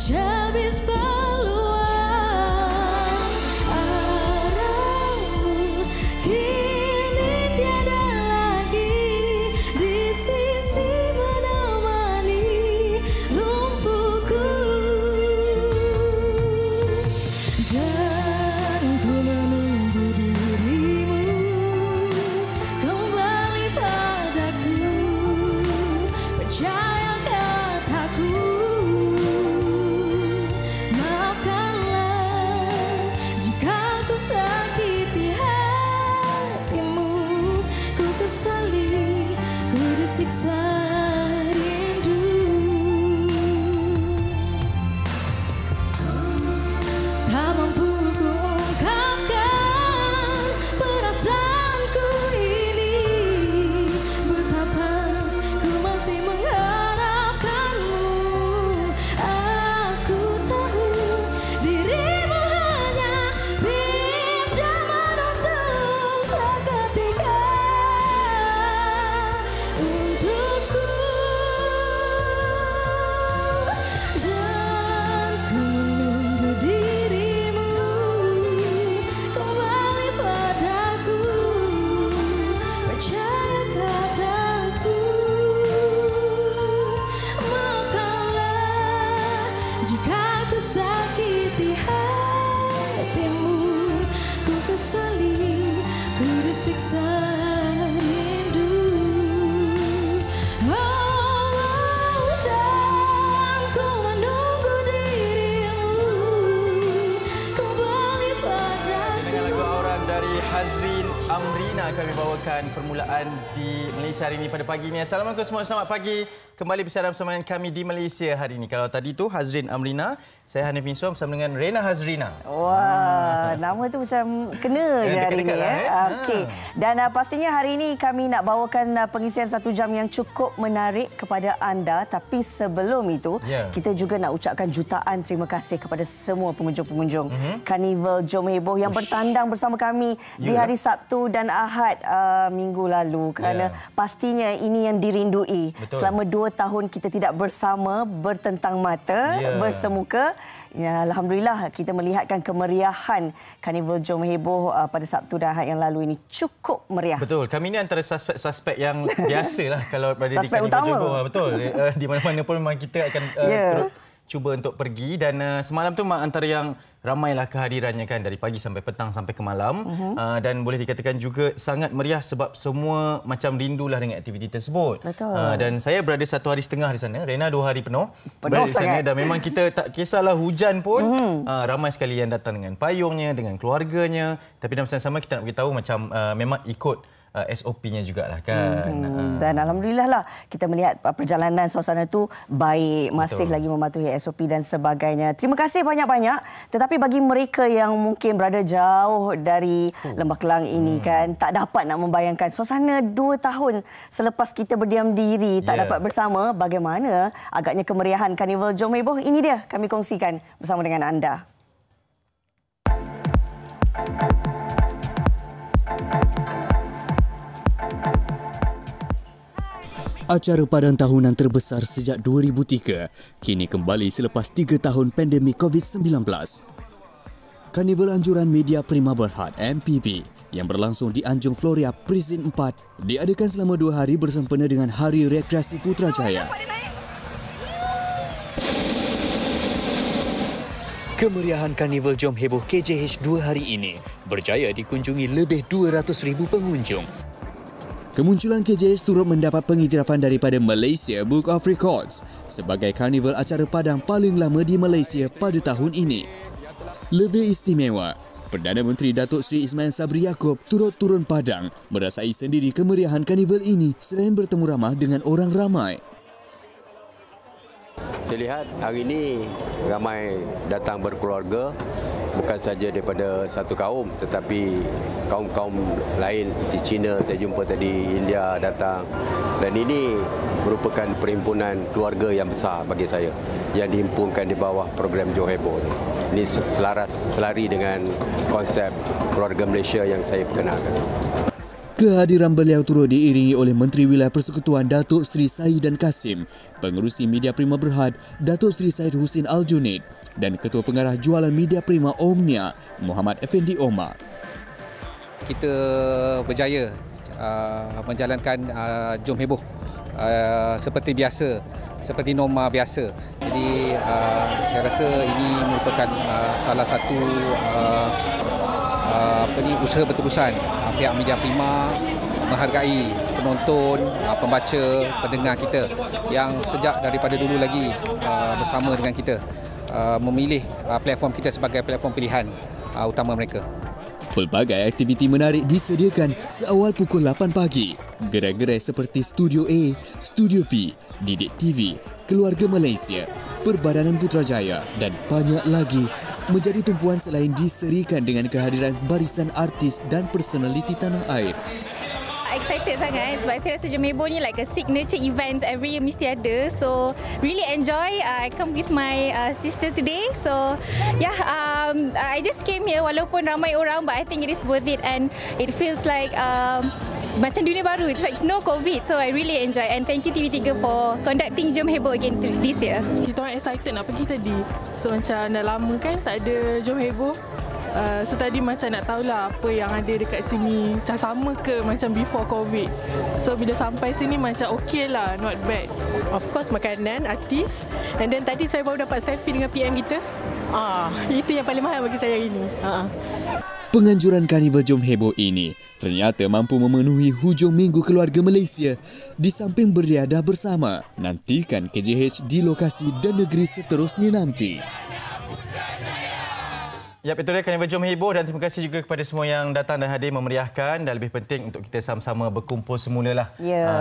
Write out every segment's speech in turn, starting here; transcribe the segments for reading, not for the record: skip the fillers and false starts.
Habis peluang arahmu kini tiada lagi di sisi menemani lumpuhku, dan ku menunggu dirimu kembali padaku. Percaya kataku, sakiti hatimu, ku kesali, ku disiksa rindu. Tak mampu ku ungkapkan perasaanku ini, betapa ku masih mengharapkanmu. Aku tahu dirimu sakiti hatimu, ku kesali, ku disiksa rindu. Oh, dan ku menunggu dirimu kembali padaku. Dengan lagu Auran dari Hazrin Amrina, kami bawakan permulaan di Malaysia hari ini pada pagi ini. Assalamualaikum semua, selamat pagi. Kembali bersama dengan kami di Malaysia hari ini. Kalau tadi tu Hazrin Amrina, saya Hanif Miswam bersama dengan Rena Hazrina. Wah, nama tu macam kena je hari ini. Okey. Dan pastinya hari ini kami nak bawakan pengisian 1 jam yang cukup menarik kepada anda. Tapi sebelum itu, kita juga nak ucapkan jutaan terima kasih kepada semua pengunjung-pengunjung Karnival Jom Heboh yang bertandang bersama kami di hari Sabtu dan Ahad minggu lalu. Kerana pastinya ini yang dirindui. Betul. Selama 2 tahun kita tidak bersama, bertentang mata, bersemuka. Ya, alhamdulillah kita melihatkan kemeriahan Karnival Jom Heboh pada Sabtu dan Ahad yang lalu ini cukup meriah. Betul. Kami ni antara suspek yang biasalah kalau pada di Karnival Jom Heboh. Betul. Di mana-mana pun memang kita akan terus cuba untuk pergi, dan semalam tu memang antara yang ramailah kehadirannya kan, dari pagi sampai petang sampai ke malam. Dan boleh dikatakan juga sangat meriah sebab semua macam rindulah dengan aktiviti tersebut. Betul. Dan saya berada 1 hari setengah di sana, Rena 2 hari penuh berada di sana, dan memang kita tak kisahlah hujan pun ramai sekali yang datang dengan payungnya, dengan keluarganya. Tapi dalam sama-sama kita nak beritahu macam memang ikut SOP-nya jugalah kan. Dan alhamdulillah lah kita melihat perjalanan suasana tu baik, masih lagi mematuhi SOP dan sebagainya. Terima kasih banyak-banyak. Tetapi bagi mereka yang mungkin berada jauh dari Lembah Kelang ini kan, tak dapat nak membayangkan suasana 2 tahun selepas kita berdiam diri, tak dapat bersama, bagaimana agaknya kemeriahan Karnival Jom Heboh. Ini dia kami kongsikan bersama dengan anda. Acara padan tahunan terbesar sejak 2003 kini kembali selepas 3 tahun pandemik COVID-19. Karnival Anjuran Media Prima Berhad MPB yang berlangsung di Anjung Floria Presin 4 diadakan selama 2 hari bersempena dengan Hari Rekreasi Putrajaya. Kemeriahan Karnival Jom Heboh KJH 2 hari ini berjaya dikunjungi lebih 200,000 pengunjung. Kemunculan KJH turut mendapat pengiktirafan daripada Malaysia Book of Records sebagai karnival acara padang paling lama di Malaysia pada tahun ini. Lebih istimewa, Perdana Menteri Datuk Seri Ismail Sabri Yaakob turut turun padang merasai sendiri kemeriahan karnival ini selain bertemu ramah dengan orang ramai. Saya lihat hari ini ramai datang berkeluarga, bukan saja daripada satu kaum tetapi kaum-kaum lain di China, saya jumpa tadi India datang, dan ini merupakan perhimpunan keluarga yang besar bagi saya yang dihimpunkan di bawah program Jom Heboh ini. Ini selari dengan konsep keluarga Malaysia yang saya perkenalkan. Kehadiran beliau turut diiringi oleh Menteri Wilayah Persekutuan Datuk Seri Sahidan Kasim, Pengerusi Media Prima Berhad Datuk Seri Syed Husin Al-Junaid dan Ketua Pengarah Jualan Media Prima Omnia Muhammad Effendi Omar. Kita berjaya menjalankan Jom Heboh seperti biasa, seperti norma biasa. Jadi saya rasa ini merupakan salah satu usaha berterusan pihak Media Prima menghargai penonton, pembaca, pendengar kita yang sejak daripada dulu lagi bersama dengan kita, memilih platform kita sebagai platform pilihan utama mereka. Pelbagai aktiviti menarik disediakan seawal pukul 8 pagi. Gerai-gerai seperti Studio A, Studio B, Didik TV, Keluarga Malaysia, Perbadanan Putrajaya dan banyak lagi menjadi tumpuan selain diserikan dengan kehadiran barisan artis dan personaliti tanah air. Excited sangat sebab saya rasa Jom Heboh ni like a signature event every year mesti ada. So really enjoy. I come with my sister today. So yeah, I just came here walaupun ramai orang, but I think it is worth it and it feels like macam dunia baru. It's like no COVID. So I really enjoy and thank you TV3 for conducting Jom Heboh again this year. Kita orang excited nak pergi tadi. So macam dah lama kan tak ada Jom Heboh. So tadi macam nak tahulah apa yang ada dekat sini, macam sama ke macam before COVID. So bila sampai sini macam okey lah, not bad. Of course makanan, artis. And then tadi saya baru dapat selfie dengan PM kita. Itu yang paling mahal bagi saya hari ini. Penganjuran Karnival Jom Heboh ini ternyata mampu memenuhi hujung minggu keluarga Malaysia di samping beriadah bersama. Nantikan KJH di lokasi dan negeri seterusnya nanti. Ya, itu dia Karnival Jom Heboh dan terima kasih juga kepada semua yang datang dan hadir memeriahkan dan lebih penting untuk kita sama-sama berkumpul semula lah.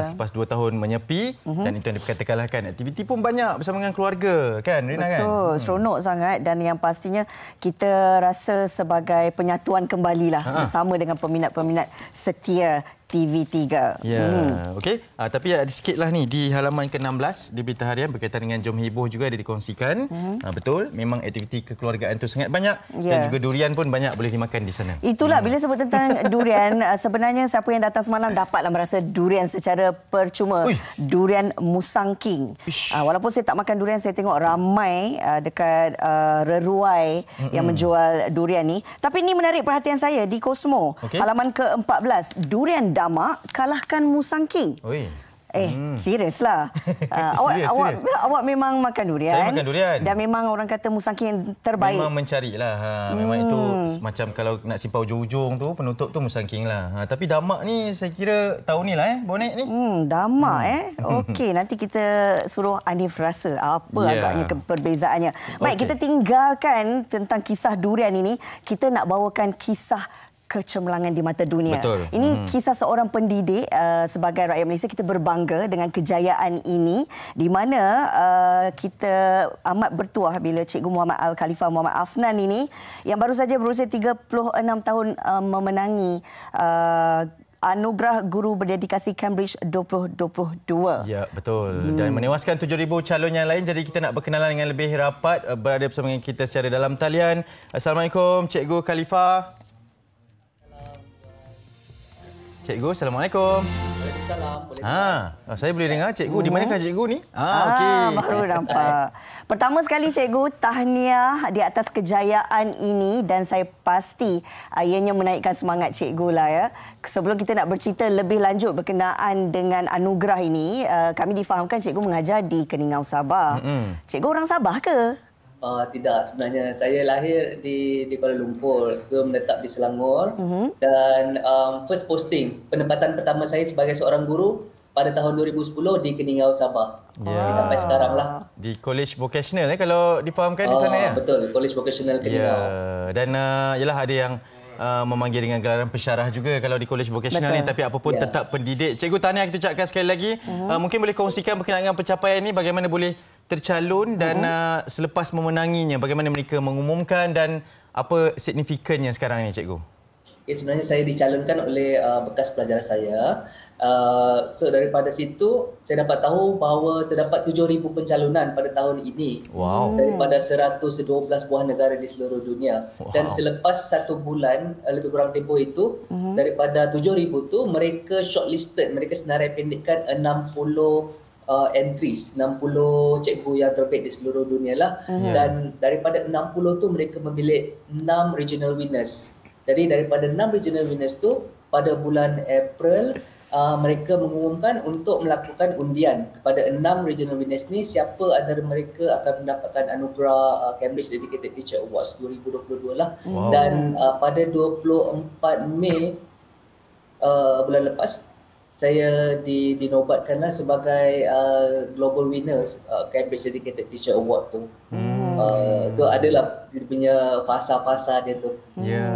Selepas 2 tahun menyepi dan itu yang diperkatakanlah kan. Aktiviti pun banyak bersama dengan keluarga kan Rina kan? Betul, seronok sangat dan yang pastinya kita rasa sebagai penyatuan kembalilah bersama dengan peminat-peminat setia TV3. Ya, okey. Tapi ada sikitlah ni di halaman ke-16 di Berita Harian berkaitan dengan Jom Heboh juga ada dikongsikan. Betul, memang aktiviti kekeluargaan tu sangat banyak dan juga durian pun banyak boleh dimakan di sana. Itulah bila sebut tentang durian, sebenarnya siapa yang datang semalam dapatlah merasa durian secara percuma. Durian Musang King. Walaupun saya tak makan durian, saya tengok ramai dekat reruai yang menjual durian ni. Tapi ini menarik perhatian saya di Cosmo. Halaman ke-14, durian Damak kalahkan Musang King. Serius lah. Awak memang makan durian. Saya makan durian. Dan memang orang kata Musang King terbaik. Memang mencarilah. Memang itu macam kalau nak simpau hujung-hujung tu penutup tu Musang King lah. Tapi Damak ni saya kira tahun ni lah bonek ni. Damak Okey, nanti kita suruh Anif rasa apa agaknya perbezaannya. Baik, kita tinggalkan tentang kisah durian ini. Kita nak bawakan kisah kecemerlangan di mata dunia. Betul. Ini kisah seorang pendidik sebagai rakyat Malaysia. Kita berbangga dengan kejayaan ini di mana kita amat bertuah bila Cikgu Muhammad Al-Khalifah Muhammad Afnan ini yang baru saja berusia 36 tahun memenangi Anugerah Guru Berdedikasi Cambridge 2022. Ya, betul. Dan menewaskan 7,000 calon yang lain. Jadi kita nak berkenalan dengan lebih rapat berada bersama dengan kita secara dalam talian. Assalamualaikum Cikgu Khalifah. Cikgu, Assalamualaikum. Waalaikumsalam. Saya boleh dengar Cikgu. Di manakah Cikgu ni? Okey. Baru nampak. Pertama sekali Cikgu, tahniah di atas kejayaan ini dan saya pasti ianya menaikkan semangat Cikgu lah ya. Sebelum kita nak bercerita lebih lanjut berkenaan dengan anugerah ini, kami difahamkan Cikgu mengajar di Keningau, Sabah. Cikgu orang Sabah ke? Tidak, sebenarnya saya lahir di Kuala Lumpur, menetap di Selangor dan first posting penempatan pertama saya sebagai seorang guru pada tahun 2010 di Keningau, Sabah. Sampai sekarang lah. Di College Vocational kalau difahamkan di sana ya? Betul, College Vocational Keningau. Dan ialah ada yang memanggil dengan gelaran pensyarah juga kalau di College Vocational ni, tapi apapun tetap pendidik. Cikgu, tahniah kita ucapkan sekali lagi. Mungkin boleh kongsikan berkenaan dengan pencapaian ini, bagaimana boleh tercalon dan selepas memenanginya bagaimana mereka mengumumkan dan apa signifikannya sekarang ini Cikgu? sebenarnya saya dicalonkan oleh bekas pelajar saya. So daripada situ saya dapat tahu bahawa terdapat 7,000 pencalonan pada tahun ini. Daripada 112 buah negara di seluruh dunia. Dan selepas 1 bulan lebih kurang tempoh itu, daripada 7,000 tu mereka shortlisted, mereka senarai pendekkan 60 entries, 60 cikgu yang terbaik di seluruh dunia lah. Dan daripada 60 tu mereka memilih 6 regional winners. Jadi daripada 6 regional winners tu, pada bulan April mereka mengumumkan untuk melakukan undian kepada 6 regional winners ni, siapa antara mereka akan mendapatkan anugerah Cambridge Dedicated Teacher Awards 2022 lah. Dan pada 24 Mei bulan lepas, saya dinobatkanlah sebagai global winners Cambridge Dedicated Teacher Award tu. Tu adalah dia punya fasa-fasa dia tu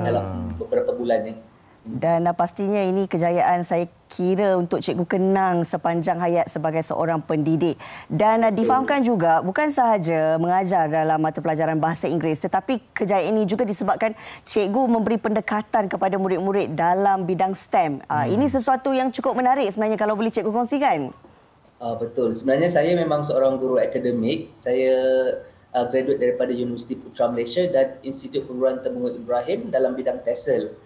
dalam beberapa bulan ni. Dan pastinya ini kejayaan saya kira untuk cikgu kenang sepanjang hayat sebagai seorang pendidik. Dan difahamkan juga bukan sahaja mengajar dalam mata pelajaran bahasa Inggeris, tetapi kejayaan ini juga disebabkan cikgu memberi pendekatan kepada murid-murid dalam bidang STEM. Ini sesuatu yang cukup menarik sebenarnya, kalau boleh cikgu kongsikan. Betul. Sebenarnya saya memang seorang guru akademik. Saya graduate daripada Universiti Putra Malaysia dan Institut Perguruan Temungun Ibrahim dalam bidang TESOL.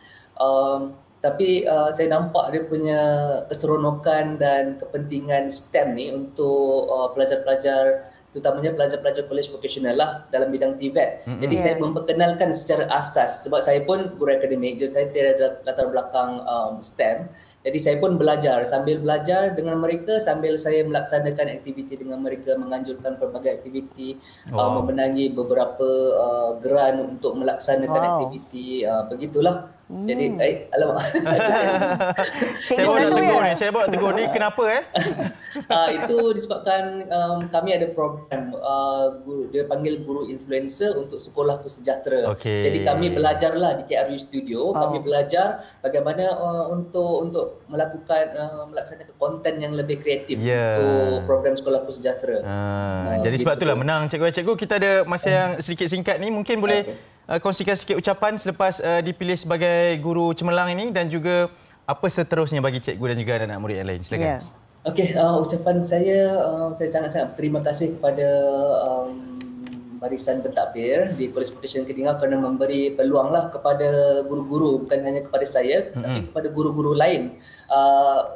Tapi saya nampak dia punya keseronokan dan kepentingan STEM ni untuk pelajar-pelajar, terutamanya pelajar-pelajar kolej vokasional lah dalam bidang TVET. Jadi saya memperkenalkan secara asas, sebab saya pun guru akademik, jadi saya tiada latar belakang STEM. Jadi saya pun belajar, sambil belajar dengan mereka, sambil saya melaksanakan aktiviti dengan mereka, menganjurkan pelbagai aktiviti, memenangi beberapa geran untuk melaksanakan aktiviti, begitulah. Jadi, alamak. Saya bawa tegur ni kenapa itu disebabkan kami ada program, dia panggil guru influencer untuk sekolahku sejahtera. Jadi kami belajarlah di KRU Studio, kami belajar bagaimana untuk melaksanakan konten yang lebih kreatif untuk program sekolahku sejahtera. Jadi sebab itulah menang cikgu-cikgu. Kita ada masa yang sedikit singkat ni, mungkin boleh kongsikan sikit ucapan selepas dipilih sebagai guru cemerlang ini, dan juga apa seterusnya bagi cikgu dan juga anak-anak murid yang lain. Silakan. Ucapan saya sangat-sangat terima kasih kepada barisan pentadbir di Kolej Vokasional Kedingau kerana memberi peluanglah kepada guru-guru, bukan hanya kepada saya tetapi kepada guru-guru lain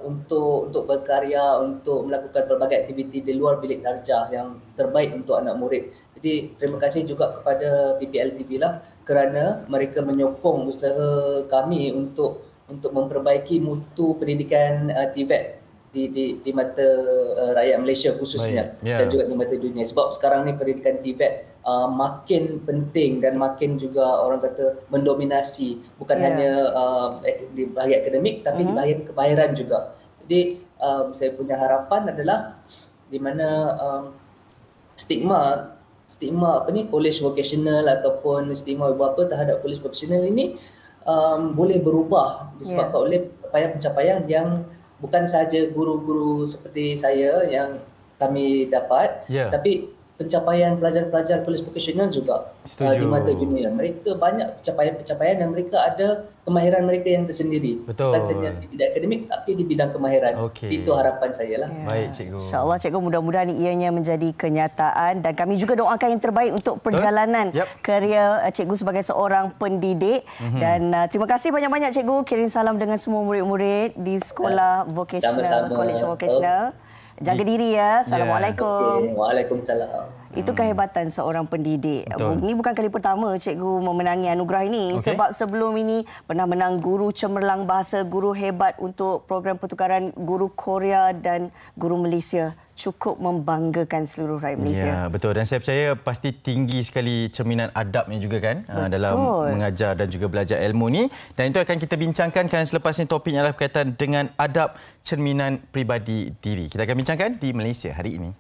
untuk berkarya, untuk melakukan pelbagai aktiviti di luar bilik darjah yang terbaik untuk anak murid. Jadi terima kasih juga kepada PPLTV lah kerana mereka menyokong usaha kami untuk memperbaiki mutu pendidikan TVET di mata rakyat Malaysia khususnya dan juga di mata dunia. Sebab sekarang ni pendidikan TVET makin penting dan makin juga orang kata mendominasi, bukan hanya di bahagian akademik tapi di bahagian kebayaran juga. Jadi saya punya harapan adalah di mana stigma kolej vokasional ataupun stigma apa terhadap kolej vokasional ini boleh berubah disebabkan oleh pencapaian yang bukan sahaja guru-guru seperti saya yang kami dapat, tapi pencapaian pelajar-pelajar kolej vokasional juga di mata dunia. Mereka banyak pencapaian dan mereka ada kemahiran mereka yang tersendiri. Bukan saja di bidang akademik tapi di bidang kemahiran. Itu harapan saya lah. Baik cikgu. InsyaAllah cikgu, mudah-mudahan ianya menjadi kenyataan dan kami juga doakan yang terbaik untuk perjalanan kerjaya cikgu sebagai seorang pendidik. Dan terima kasih banyak-banyak cikgu. Kirim salam dengan semua murid-murid di sekolah vokasional, kolej vokasional. Jaga diri ya. Assalamualaikum. Waalaikumsalam. Itu kehebatan seorang pendidik. Ini bukan kali pertama cikgu memenangi anugerah ini. Sebab sebelum ini pernah menang guru cemerlang bahasa, guru hebat untuk program pertukaran guru Korea dan guru Malaysia. Cukup membanggakan seluruh rakyat Malaysia. Ya, betul. Dan saya percaya pasti tinggi sekali cerminan adabnya juga kan dalam mengajar dan juga belajar ilmu ni. Dan itu akan kita bincangkan kerana selepas ini topiknya adalah berkaitan dengan adab cerminan peribadi diri. Kita akan bincangkan di Malaysia hari ini.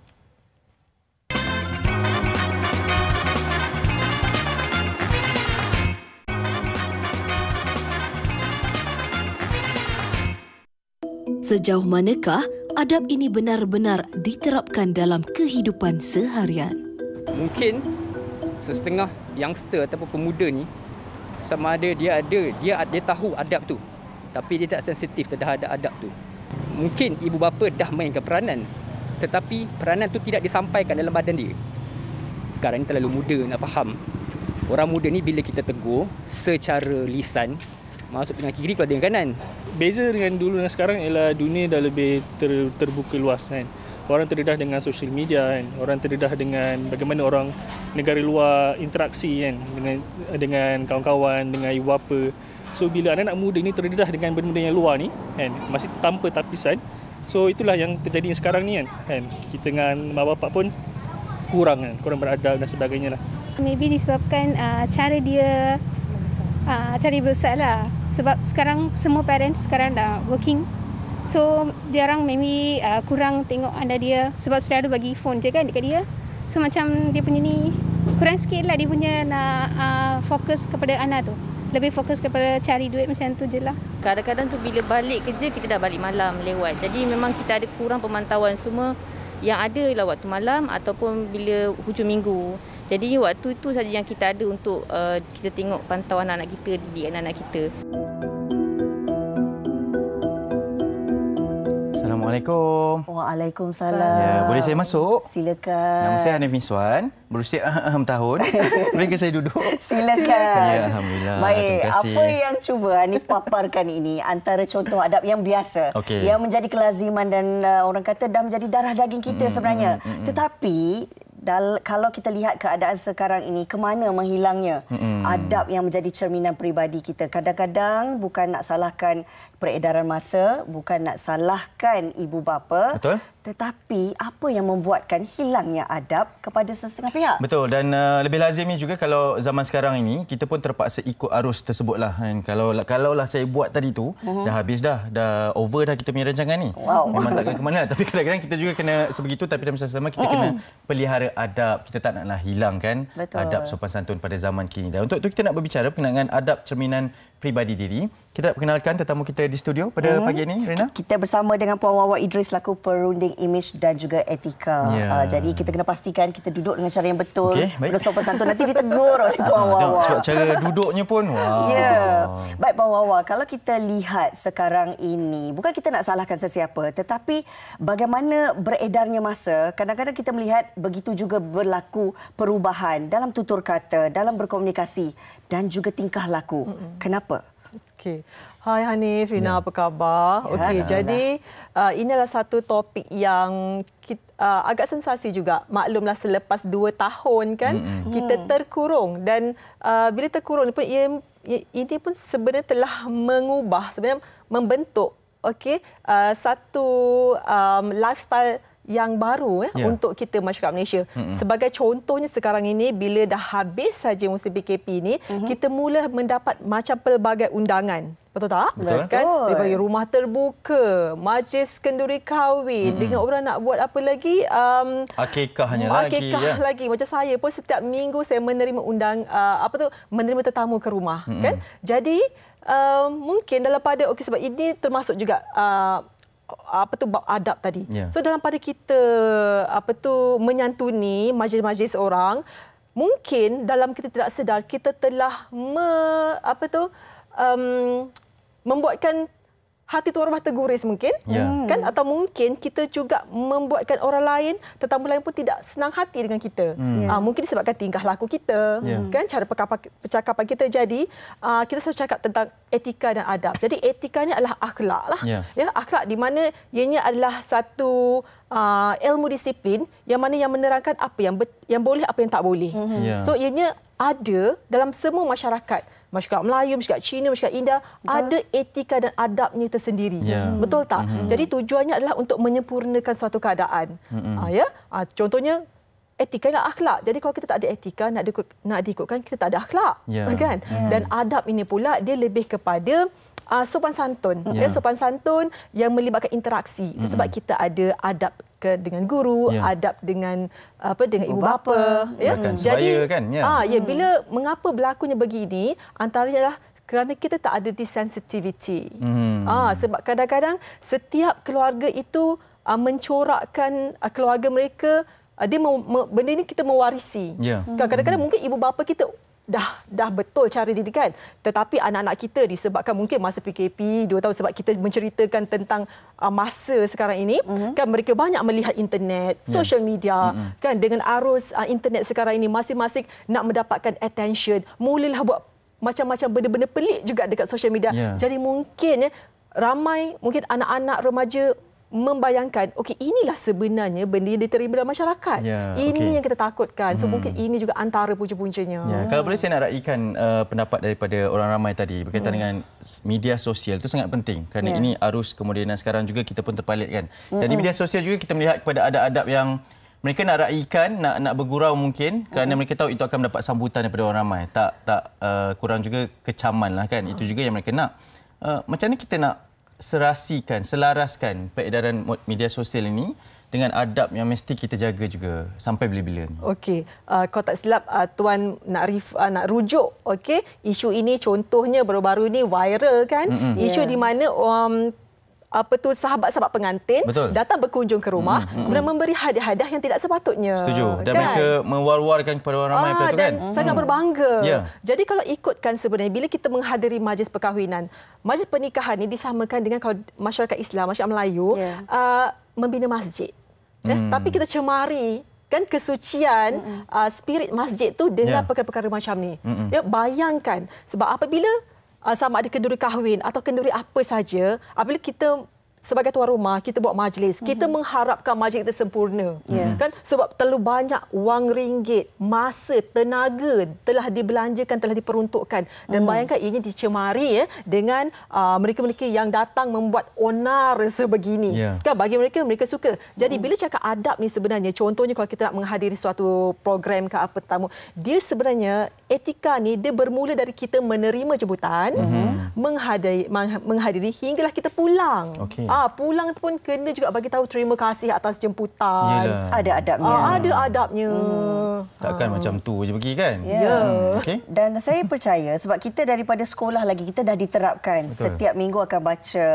Sejauh manakah adab ini benar-benar diterapkan dalam kehidupan seharian? Mungkin setengah youngster ataupun pemuda ni sama ada dia tahu adab tu, tapi dia tak sensitif terhadap adab tu. Mungkin ibu bapa dah mainkan peranan, tetapi peranan tu tidak disampaikan dalam badan dia. Sekarang ni terlalu muda nak faham. Orang muda ni bila kita tegur secara lisan, masuk dengan kiri, keluar dengan kanan. Beza dengan dulu dan sekarang ialah dunia dah lebih terbuka luas kan. Orang terdedah dengan social media kan. Orang terdedah dengan bagaimana orang negara luar interaksi kan dengan kawan-kawan, dengan ibu bapa. So bila anak-anak muda ni terdedah dengan benda-benda yang luar ni kan, masih tanpa tapisan. So itulah yang terjadi sekarang ni kan. Kita dengan mak bapak pun kurang beradab dan sebagainya lah. Maybe disebabkan cara dia cara besar lah. Sebab sekarang semua parents sekarang dah working. So dia orang maybe kurang tengok anak dia sebab selalu bagi phone je kan dekat dia. So macam dia punya ni kurang sikit lah dia punya nak fokus kepada anak tu. Lebih fokus kepada cari duit macam tu je lah. Kadang-kadang tu bila balik kerja kita dah balik malam lewat. Jadi memang kita ada kurang pemantauan semua. Yang ada ialah waktu malam ataupun bila hujung minggu. Jadi waktu itu saja yang kita ada untuk kita tengok pantauan anak kita, didik anak-anak kita. Assalamualaikum. Waalaikumsalam. Ya, boleh saya masuk? Silakan. Nama saya Hanif Miswan, berusia 6 tahun. Bolehkah saya duduk? Silakan. Ya, alhamdulillah. Baik, terima kasih. apa yang cuba Hanif paparkan ini antara contoh adab yang biasa yang menjadi kelaziman dan orang kata dah menjadi darah daging kita sebenarnya. Tetapi kalau kita lihat keadaan sekarang ini, ke mana menghilangnya adab yang menjadi cerminan peribadi kita. Kadang-kadang bukan nak salahkan peredaran masa, bukan nak salahkan ibu bapa. Betul. Tetapi apa yang membuatkan hilangnya adab kepada sesetengah pihak? Betul, dan lebih lazimnya juga kalau zaman sekarang ini kita pun terpaksa ikut arus tersebutlah kan. Kalaulah saya buat tadi tu dah habis dah over dah kita punya rancangan ni. Wow. Memang takkan ke mana, tapi kadang-kadang kita juga kena sebegitu, tapi dalam masa sama kita kena pelihara adab. Kita tak naklah hilangkan adab sopan santun pada zaman kini. Dan untuk itu kita nak berbicara berkenaan adab cerminan peribadi diri. Kita nak perkenalkan tetamu kita di studio pada pagi ini, Rena. Kita bersama dengan Puan Wawa Idris selaku perunding imej dan juga etika. Jadi kita kena pastikan kita duduk dengan cara yang betul. Bersopan santun, nanti ditegur oleh Puan Wawa. Sebab cara duduknya pun Baik Puan Wawa, kalau kita lihat sekarang ini, bukan kita nak salahkan sesiapa, tetapi bagaimana beredarnya masa, kadang-kadang kita melihat begitu juga berlaku perubahan dalam tutur kata, dalam berkomunikasi dan juga tingkah laku. Kenapa? Okey. Hai Hanif, Rina, apa khabar? Okey, jadi ini adalah satu topik yang agak sensasi juga. Maklumlah selepas 2 tahun kan kita terkurung, dan bila terkurung pun ini pun sebenarnya telah mengubah, sebenarnya membentuk satu lifestyle yang baru untuk kita masyarakat Malaysia. Sebagai contohnya sekarang ini, bila dah habis saja musim PKP ini, kita mula mendapat macam pelbagai undangan. Betul tak? Betul. Kan? Daripada rumah terbuka, majlis kenduri kahwin, dengan orang nak buat apa lagi? Akikahnya lagi. Macam saya pun setiap minggu saya menerima menerima tetamu ke rumah. Kan? Jadi mungkin dalam pada sebab ini termasuk juga bab adab tadi. So dalam pada kita menyantuni majlis-majlis orang, mungkin dalam kita tidak sedar kita telah membuatkan hati tu orang terguris mungkin, kan? Atau mungkin kita juga membuatkan orang lain, tetamu lain pun tidak senang hati dengan kita. Mungkin disebabkan tingkah laku kita, kan? Cara percakapan kita. Jadi kita selalu cakap tentang etika dan adab. Jadi etika ni adalah akhlak lah. Akhlak di mana ianya adalah satu ilmu disiplin yang mana yang menerangkan apa yang boleh, apa yang tak boleh. So ianya ada dalam semua masyarakat. Masyarakat Melayu, masyarakat Cina, masyarakat India, ada etika dan adabnya tersendiri. Betul tak? Jadi tujuannya adalah untuk menyempurnakan suatu keadaan. Contohnya etika dan akhlak. Jadi kalau kita tak ada etika, nak diikutkan, kita tak ada akhlak. Kan? Dan adab ini pula dia lebih kepada sopan santun. Sopan santun yang melibatkan interaksi. Itu sebab kita ada adab dengan guru, adab dengan ibu bapa. Jadi bila mengapa berlakunya begini, antaranya adalah kerana kita tak ada desensitivity. Sebab kadang-kadang setiap keluarga itu mencorakkan keluarga mereka, benda ini kita mewarisi. Kadang-kadang mungkin ibu bapa kita dah betul cara didikan. Tetapi anak-anak kita disebabkan mungkin masa PKP 2 tahun, sebab kita menceritakan tentang masa sekarang ini, kan mereka banyak melihat internet, social media, kan dengan arus internet sekarang ini masing-masing nak mendapatkan attention, mulalah buat macam-macam benda-benda pelik juga dekat social media. Jadi mungkin ramai mungkin anak-anak remaja membayangkan, okey, inilah sebenarnya benda yang diterima dalam masyarakat. Ini yang kita takutkan. So mungkin ini juga antara punca-puncanya. Kalau boleh saya nak raikan pendapat daripada orang ramai tadi berkaitan dengan media sosial, itu sangat penting kerana ini arus kemodenan sekarang juga kita pun terpalit kan. Dan di media sosial juga kita melihat kepada adab-adab yang mereka nak raikan, nak bergurau mungkin kerana mereka tahu itu akan mendapat sambutan daripada orang ramai. Tak kurang juga kecaman lah kan. Itu juga yang mereka nak. Macam mana kita nak selaraskan peredaran media sosial ini dengan adab yang mesti kita jaga juga sampai bila-bila ni. Okey, kalau tak silap tuan nak rujuk, okey, isu ini contohnya baru-baru ni viral kan, isu di mana sahabat-sahabat pengantin datang berkunjung ke rumah kemudian memberi hadiah-hadiah yang tidak sepatutnya. Setuju. Dan kan? Mereka mewar-warkan kepada orang ramai itu dan kan. sangat berbangga. Jadi kalau ikutkan sebenarnya bila kita menghadiri majlis perkahwinan, majlis pernikahan ini disamakan dengan kalau masyarakat Islam, masyarakat Melayu membina masjid. Tapi kita cemari kan kesucian spirit masjid tu dengan perkara-perkara macam ni. Bayangkan sebab apabila sama ada kenduri kahwin atau kenduri apa saja, apabila kita sebagai tuan rumah, kita buat majlis, kita mengharapkan majlis itu sempurna. Kan? Sebab terlalu banyak wang ringgit, masa, tenaga telah dibelanjakan, telah diperuntukkan. Dan bayangkan ini dicemari dengan mereka-mereka yang datang membuat onar sebegini. Kan? Bagi mereka, mereka suka. Jadi bila cakap adab ni sebenarnya, contohnya kalau kita nak menghadiri suatu program ke apa tamu, dia sebenarnya etika ni dia bermula dari kita menerima jemputan, menghadiri hinggalah kita pulang. Pulang pun kena juga bagi tahu terima kasih atas jemputan. Ada adabnya. Ada adabnya. Takkan macam tu je pergi kan? Dan saya percaya sebab kita daripada sekolah lagi kita dah diterapkan setiap minggu akan baca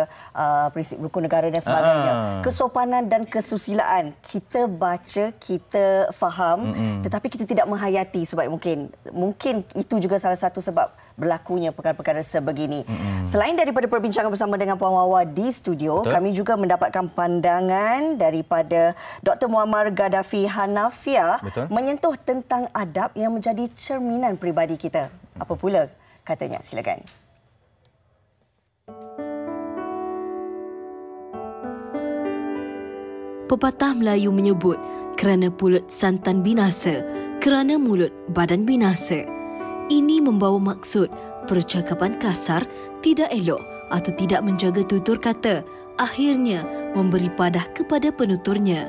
prinsip rukun negara dan sebagainya. Kesopanan dan kesusilaan kita baca, kita faham, tetapi kita tidak menghayati sebab mungkin itu juga salah satu sebab berlakunya perkara-perkara sebegini. Selain daripada perbincangan bersama dengan Puan Wawa di studio, kami juga mendapatkan pandangan daripada Dr. Muammar Gaddafi Hanafiah menyentuh tentang adab yang menjadi cerminan peribadi kita. Apa pula katanya? Silakan. Pepatah Melayu menyebut, kerana pulut santan binasa, kerana mulut badan binasa. Ini membawa maksud percakapan kasar, tidak elok atau tidak menjaga tutur kata, akhirnya memberi padah kepada penuturnya.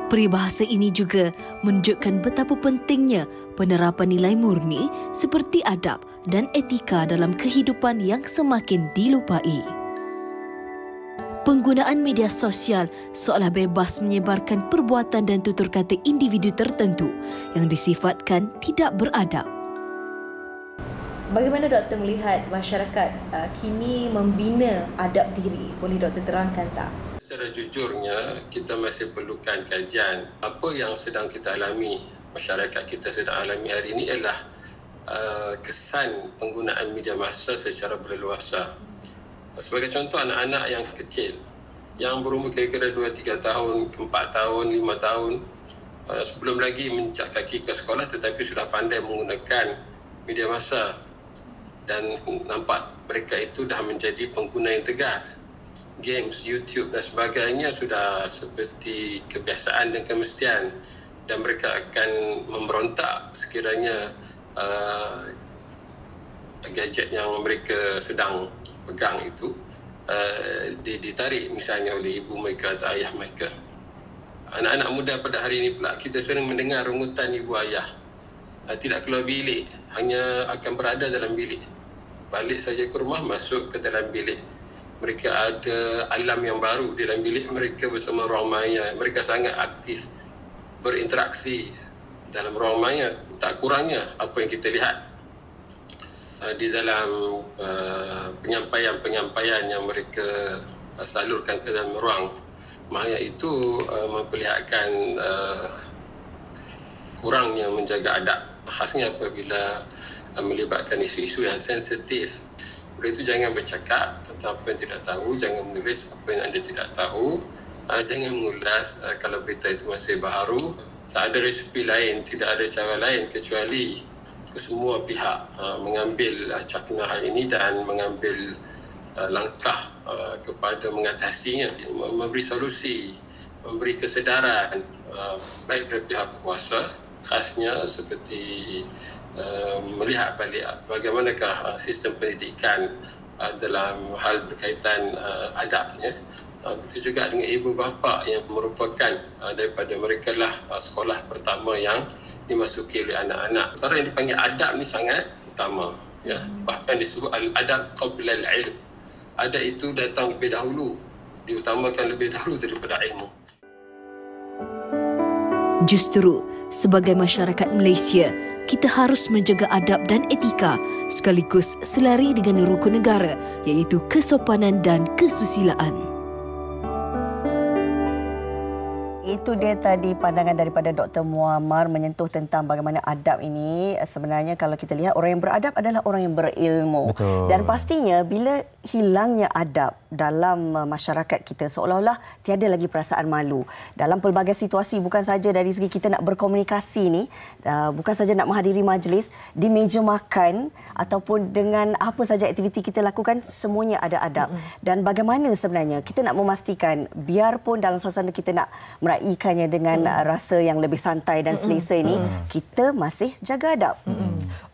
Peribahasa ini juga menunjukkan betapa pentingnya penerapan nilai murni seperti adab dan etika dalam kehidupan yang semakin dilupai. Penggunaan media sosial seolah bebas menyebarkan perbuatan dan tutur kata individu tertentu yang disifatkan tidak beradab. Bagaimana doktor melihat masyarakat kini membina adab diri? Boleh doktor terangkan tak? Secara jujurnya, kita masih perlukan kajian. Apa yang sedang kita alami, masyarakat kita sedang alami hari ini ialah kesan penggunaan media massa secara berleluasa. Sebagai contoh, anak-anak yang kecil, yang berumur kira-kira 2-3 tahun, 4 tahun, 5 tahun, sebelum lagi menjak kaki ke sekolah tetapi sudah pandai menggunakan media massa. Dan nampak mereka itu dah menjadi pengguna yang tegar. Games, YouTube dan sebagainya sudah seperti kebiasaan dan kemestian. Dan mereka akan memberontak sekiranya gadget yang mereka sedang pegang itu ditarik misalnya oleh ibu mereka atau ayah mereka. Anak-anak muda pada hari ini pula kita sering mendengar rungutan ibu ayah. Tidak keluar bilik, hanya akan berada dalam bilik. Balik saja ke rumah, masuk ke dalam bilik. Mereka ada alam yang baru di dalam bilik mereka bersama ruang maya. Mereka sangat aktif berinteraksi dalam ruang maya. Tak kurangnya apa yang kita lihat di dalam penyampaian-penyampaian yang mereka salurkan ke dalam ruang maya itu memperlihatkan kurangnya menjaga adab. Khasnya apabila melibatkan isu-isu yang sensitif. Oleh itu jangan bercakap tentang apa yang tidak tahu, jangan menulis apa yang anda tidak tahu, jangan mengulas kalau berita itu masih baharu. Tak ada resepi lain, tidak ada cara lain kecuali semua pihak mengambil cakna hal ini dan mengambil langkah kepada mengatasinya, memberi solusi, memberi kesedaran baik dari pihak berkuasa, khasnya seperti melihat balik bagaimanakah sistem pendidikan dalam hal berkaitan adabnya. Begitu juga dengan ibu bapa yang merupakan daripada mereka lah sekolah pertama yang dimasuki oleh anak-anak. Perkara yang dipanggil adab ni sangat utama, ya. Bahkan disebut al-adab qabla al-ilm. Adab itu datang lebih dahulu, diutamakan lebih dahulu daripada ilmu. Justru sebagai masyarakat Malaysia, kita harus menjaga adab dan etika sekaligus selari dengan rukun negara iaitu kesopanan dan kesusilaan. Itu dia tadi pandangan daripada Dr. Muammar menyentuh tentang bagaimana adab ini. Sebenarnya kalau kita lihat, orang yang beradab adalah orang yang berilmu. Betul. Dan pastinya bila hilangnya adab dalam masyarakat kita, seolah-olah tiada lagi perasaan malu. Dalam pelbagai situasi, bukan saja dari segi kita nak berkomunikasi ni, bukan saja nak menghadiri majlis, di meja makan ataupun dengan apa saja aktiviti kita lakukan, semuanya ada adab. Dan bagaimana sebenarnya kita nak memastikan, biarpun dalam suasana kita nak meraihkannya dengan rasa yang lebih santai dan selesa ini, kita masih jaga adab.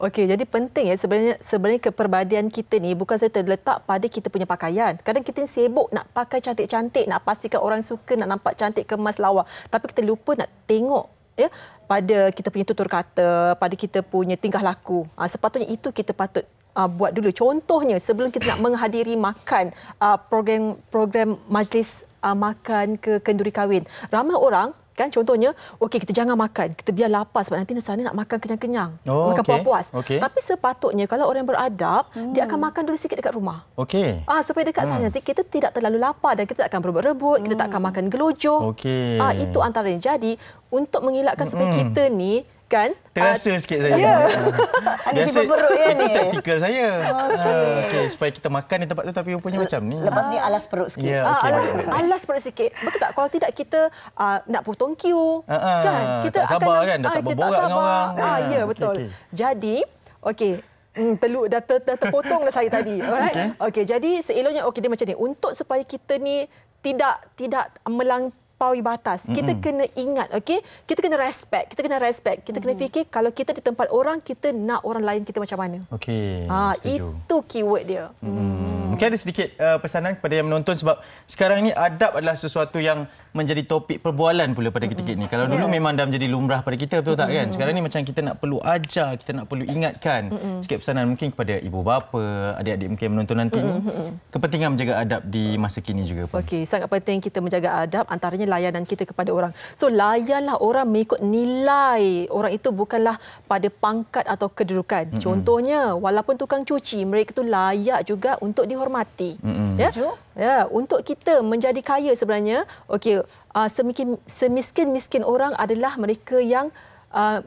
Okey, jadi penting ya sebenarnya keperbadian kita ni bukan saja terletak pada kita punya pakaian. Kadang kita sibuk nak pakai cantik-cantik, nak pastikan orang suka, nak nampak cantik, kemas, lawa. Tapi kita lupa nak tengok ya pada kita punya tutur kata, pada kita punya tingkah laku. Sepatutnya itu kita patut buat dulu. Contohnya sebelum kita nak menghadiri makan program majlis makan ke kenduri kahwin. Ramai orang kan contohnya, okey kita jangan makan, kita biar lapar sebab nanti sana nak makan kenyang-kenyang, makan puas-puas. Tapi sepatutnya kalau orang beradab, dia akan makan dulu sikit dekat rumah. Supaya dekat sana nanti kita tidak terlalu lapar dan kita tak akan berebut-rebut, kita tak akan makan gelojoh. Itu antaranya. Jadi untuk mengelakkan supaya kita ni kan terasa sikit saya. Ya. Biasa itu ni. taktikal saya. Supaya kita makan di tempat tu tapi rupanya macam ni. Lepas ni alas perut sikit. Alas perut sikit. Betul tak? Kalau tidak kita nak potong queue. Kan? Kita tak sabar akan, kan? Tak berborak dengan orang. Ya, betul. Jadi, teluk dah terpotong dah saya tadi. Alright? Jadi seeloknya dia macam ni. Untuk supaya kita ni tidak melampaui batas. Kita kena ingat, kita kena respect. Kita kena fikir kalau kita di tempat orang, kita nak orang lain kita macam mana. Itu keyword dia. Mungkin ada sedikit pesanan kepada yang menonton sebab sekarang ni adab adalah sesuatu yang menjadi topik perbualan pula pada ketika ini. Kalau dulu memang dah menjadi lumrah pada kita, betul tak kan? Sekarang ni macam kita nak perlu ajar, kita nak perlu ingatkan. Sikit pesanan mungkin kepada ibu bapa, adik-adik mungkin menonton nanti ni. Kepentingan menjaga adab di masa kini juga pun. Sangat penting kita menjaga adab, antaranya layanan kita kepada orang. So layanlah orang mengikut nilai. Orang itu bukanlah pada pangkat atau kedudukan. Contohnya, walaupun tukang cuci, mereka itu layak juga untuk dihormati. Untuk kita menjadi kaya sebenarnya, semiskin-miskin orang adalah mereka yang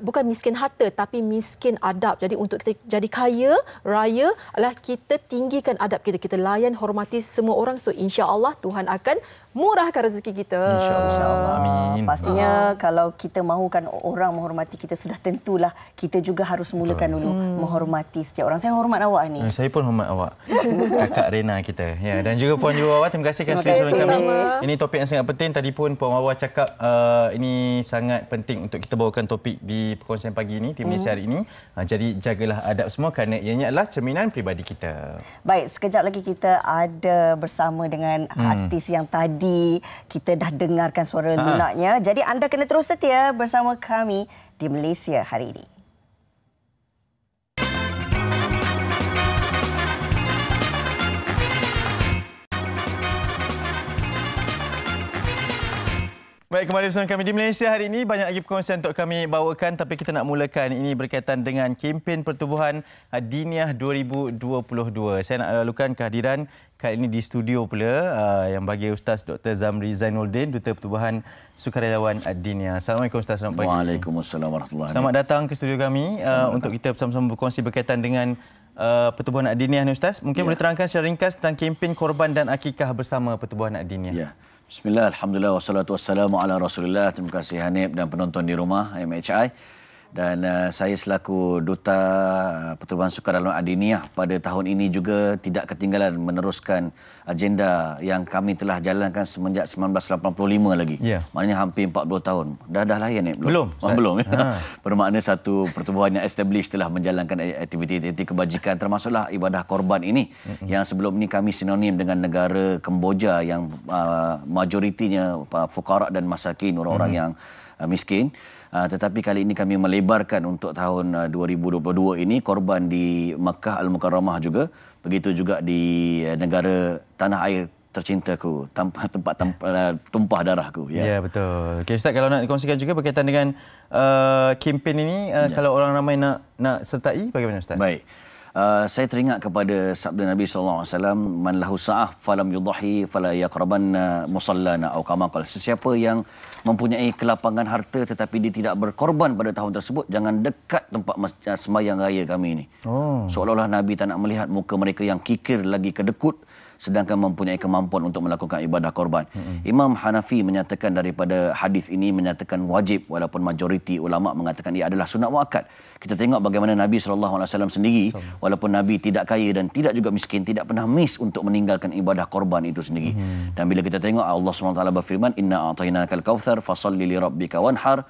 bukan miskin harta tapi miskin adab. Jadi untuk kita jadi kaya raya adalah kita tinggikan adab kita. Kita layan, hormati semua orang. So insya-Allah Tuhan akan murahkan rezeki kita. InsyaAllah. Amin. Pastinya kalau kita mahukan orang menghormati kita, sudah tentulah kita juga harus mulakan dulu menghormati setiap orang. Saya hormat awak ni. Saya pun hormat awak. Kakak Rena kita. Ya, dan juga Puan Juwawa, terima kasih kerana sudi bersama kami. Ini topik yang sangat penting. Tadi pun Puan Wawa cakap ini sangat penting untuk kita bawakan topik di perkongsian pagi ini, di Malaysia hari ini. Jadi jagalah adab semua kerana ianya adalah cerminan peribadi kita. Baik, sekejap lagi kita ada bersama dengan artis yang tadi kita dah dengarkan suara lunaknya. Jadi anda kena terus setia bersama kami di Malaysia hari ini. Baik, kembali bersama kami di Malaysia hari ini. Banyak lagi perkongsian untuk kami bawakan, tapi kita nak mulakan ini berkaitan dengan kempen pertubuhan Adiniah 2022. Saya nak lalukan kehadiran kali ini di studio pula yang bagi Ustaz Dr. Zamri Zainuddin, Duta Pertubuhan Sukarelawan Adiniah. Assalamualaikum Ustaz, selamat pagi. Waalaikumsalam warahmatullahi wabarakatuh. Selamat datang ke studio kami untuk kita bersama-sama berkongsi berkaitan dengan Pertubuhan Adiniah ni Ustaz. Mungkin boleh terangkan secara ringkas tentang kempen korban dan akikah bersama Pertubuhan Adiniah. Ya. Bismillah, alhamdulillah, wassalatu wassalamu ala rasulillah. Terima kasih Hanif dan penonton di rumah MHI. Dan saya selaku Duta Pertubuhan Sukarelawan Adiniah pada tahun ini juga tidak ketinggalan meneruskan agenda yang kami telah jalankan semenjak 1985 lagi. Yeah. Maknanya hampir 40 tahun. Dah lahir ni? Belum. Belum. Bermakna satu pertubuhan yang established telah menjalankan aktiviti-aktiviti kebajikan, termasuklah ibadah korban ini. Yang sebelum ini kami sinonim dengan negara Kemboja yang majoritinya fuqara dan masakin, orang-orang yang miskin. Tetapi kali ini kami melebarkan untuk tahun 2022 ini korban di Makkah Al-Mukarramah juga. Begitu juga di negara tanah air tercintaku, tempat tumpah darahku. Ya, betul. Okay, Ustaz, kalau nak dikongsikan juga berkaitan dengan kempen ini, kalau orang ramai nak sertai, bagaimana Ustaz? Baik. Saya teringat kepada sabda Nabi SAW, man lahu sa'ah falam yudahi fala yaqrabanna musallana atau kama qala. Sesiapa yang mempunyai kelapangan harta tetapi dia tidak berkorban pada tahun tersebut, jangan dekat tempat sembahyang raya kami ini. Seolah-olah Nabi tak nak melihat muka mereka yang kikir lagi kedekut sedangkan mempunyai kemampuan untuk melakukan ibadah korban. Imam Hanafi menyatakan daripada hadis ini menyatakan wajib, walaupun majoriti ulama mengatakan ia adalah sunat muakkad. Kita tengok bagaimana Nabi SAW sendiri, walaupun Nabi tidak kaya dan tidak juga miskin, tidak pernah miss untuk meninggalkan ibadah korban itu sendiri. Dan bila kita tengok Allah SWT berfirman, inna a'tainakal kautsar fasalli li rabbika wanhar.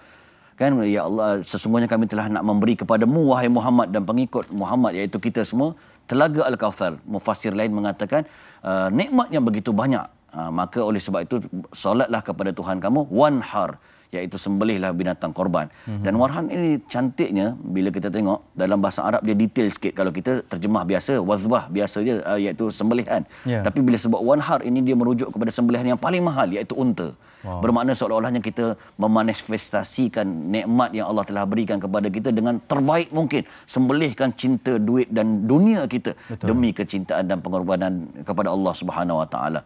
Kan, ya Allah, sesungguhnya kami telah nak memberi kepadamu wahai Muhammad dan pengikut Muhammad, iaitu kita semua, telaga Al-Kautsar. Mufassir lain mengatakan nikmat yang begitu banyak. Maka oleh sebab itu solatlah kepada Tuhan kamu wanhar, iaitu sembelihlah binatang korban. Dan warhan ini cantiknya bila kita tengok dalam bahasa Arab dia detail sikit. Kalau kita terjemah biasa wazbah biasa je, iaitu sembelihan. Tapi bila sebut wanhar ini dia merujuk kepada sembelihan yang paling mahal, iaitu unta. Bermakna seolah-olahnya kita memanifestasikan nikmat yang Allah telah berikan kepada kita dengan terbaik mungkin, sembelihkan cinta, duit dan dunia kita demi kecintaan dan pengorbanan kepada Allah Subhanahu Wa Taala.